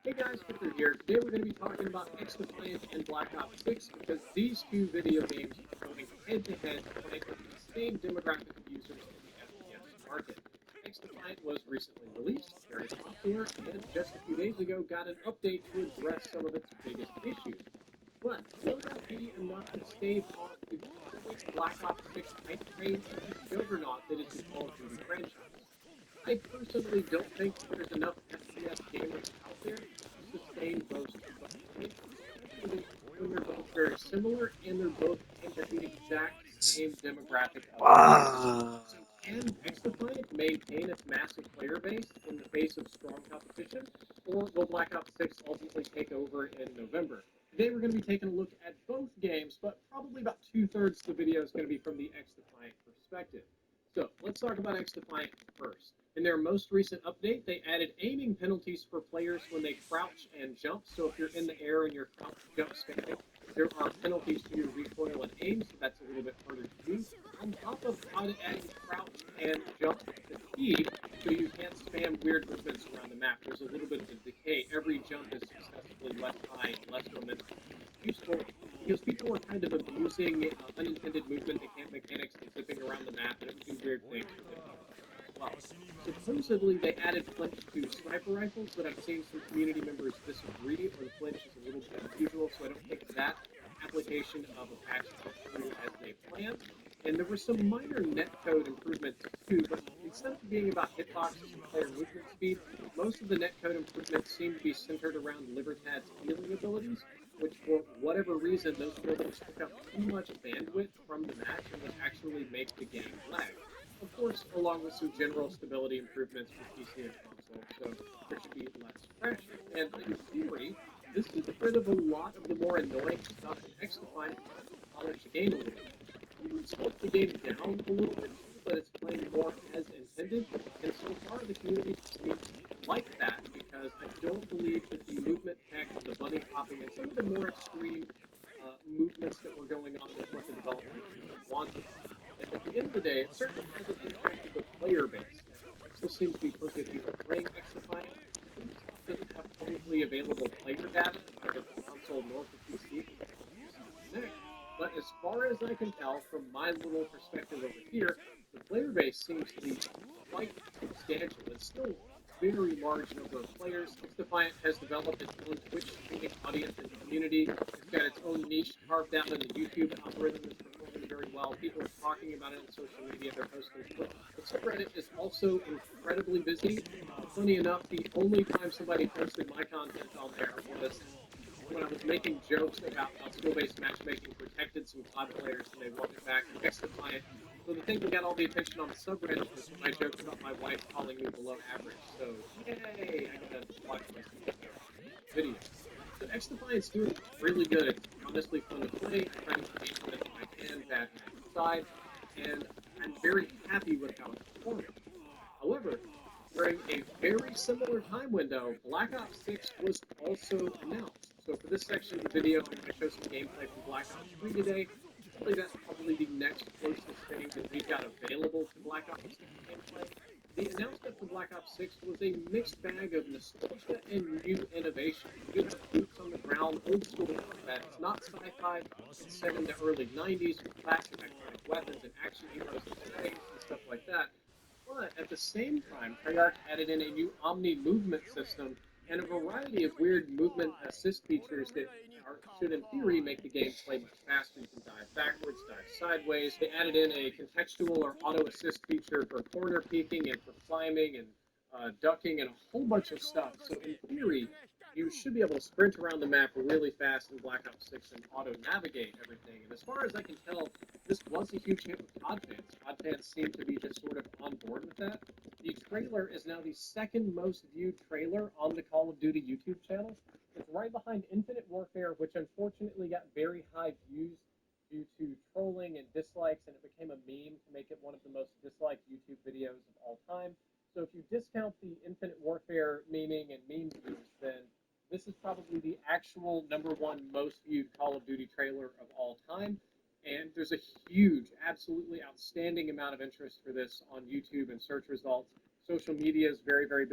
Hey guys, Victor here. Today we're going to be talking about X-Defiant and Black Ops 6 because these two video games are going head-to-head to play with the same demographic of users in the FPS market. X-Defiant was recently released, very popular, and just a few days ago got an update to address some of its biggest issues. But will that be enough to stave off the current Black Ops 6 hype train and the juggernaut that is the Call of Duty franchise? I personally don't think there's enough FPS gamers out there to sustain both games, especially when they're both very similar and they're both aimed at the exact same demographic of players. Ah, So can X-Defiant maintain its massive player base in the face of strong competition, or will Black Ops 6 ultimately take over in November? Today we're going to be taking a look at both games, but probably about two-thirds of the video is going to be from the X-Defiant perspective. So let's talk about X-Defiant first. In their most recent update, they added aiming penalties for players when they crouch and jump. So if you're in the air and you're crouch jump spamming, there are penalties to your recoil and aim, so that's a little bit harder to do. On top of adding crouch and jump to speed, so you can't spam weird movements around the map. There's a little bit of a decay. Every jump is successively less high and less momentum. Useful because people are kind of abusing unintended movement mechanics and zipping around the map and doing weird things as well. Supposedly, they added flinch to sniper rifles, but I've seen some community members disagree, or the flinch is a little bit unusual, so I don't think that application of a patch went through as they planned. And there were some minor netcode improvements too, but instead of being about hitboxes and player movement speed, most of the netcode improvements seem to be centered around Libertad's healing abilities, which for whatever reason, those buildings took up too much bandwidth from the match and would actually make the game lag. Of course, along with some general stability improvements for PC and console, so there should be less crashing. And in theory, this gets rid of a lot of the more annoying stuff in X-Defiant to polish the game a little bit. You would slow the game down a little bit too, but it's playing more as intended. And so far, the community seems like that because I don't believe that the movement tech, the bunny hopping, and some of the more extreme movements that were going on with what the development team wanted. And at the end of the day, it certainly hasn't impacted the player base. There still seems to be plenty of people playing X-Defiant. Ubisoft doesn't have publicly available player data, either for console nor for PC, because Ubisoft Connect. But as far as I can tell, from my little perspective over here, the player base seems to be quite substantial. It's still a very large number of players. X-Defiant has developed its own Twitch streaming audience and community. It's got its own niche carved out in the YouTube algorithm that's performing very well. People are talking about it on social media. They're posting clips. The subreddit is also incredibly busy. Funny enough, the only time somebody posted my content on there was when I was making jokes about how skill-based matchmaking protected some COD players and they wanted back X-Defiant. So the thing that got all the attention on the subreddit was my jokes about my wife calling me below average. So yay, I got to watch my video. So X-Defiant's doing really good. It's honestly fun to play. I try to engage with it if I can, bad side, and I'm very happy with how it's performing. However, during a very similar time window, Black Ops 6 was also announced. So for this section of the video, I'm going to show some gameplay from Black Ops 3 today. Really, that's probably the next closest thing that we've got available to Black Ops 6 gameplay. The announcement for Black Ops 6 was a mixed bag of nostalgia and new innovation. You have boots on the ground, old school combat. It's not sci-fi. It's set in the early 90s with classic iconic weapons and action heroes and settings and stuff like that. But at the same time, Treyarch added in a new Omni movement system and a variety of weird movement assist features that should, in theory, make the game play much faster. You can dive backwards, dive sideways. They added in a contextual or auto assist feature for corner peeking and for climbing and ducking and a whole bunch of stuff. So, in theory, you should be able to sprint around the map really fast in Black Ops 6 and auto navigate everything. And as far as I can tell, this was a huge hit with COD fans. COD fans seem to be just sort of on board with that. The trailer is now the second most viewed trailer on the Call of Duty YouTube channel. It's right behind Infinite Warfare, which unfortunately got very high views due to trolling and dislikes, and it became a meme to make it one of the most disliked YouTube videos of all time. So if you discount the Infinite Warfare memeing and meme views, then this is probably the actual number one most viewed Call of Duty trailer of all time. And there's a huge, absolutely outstanding amount of interest for this on YouTube and search results. Social media is very, very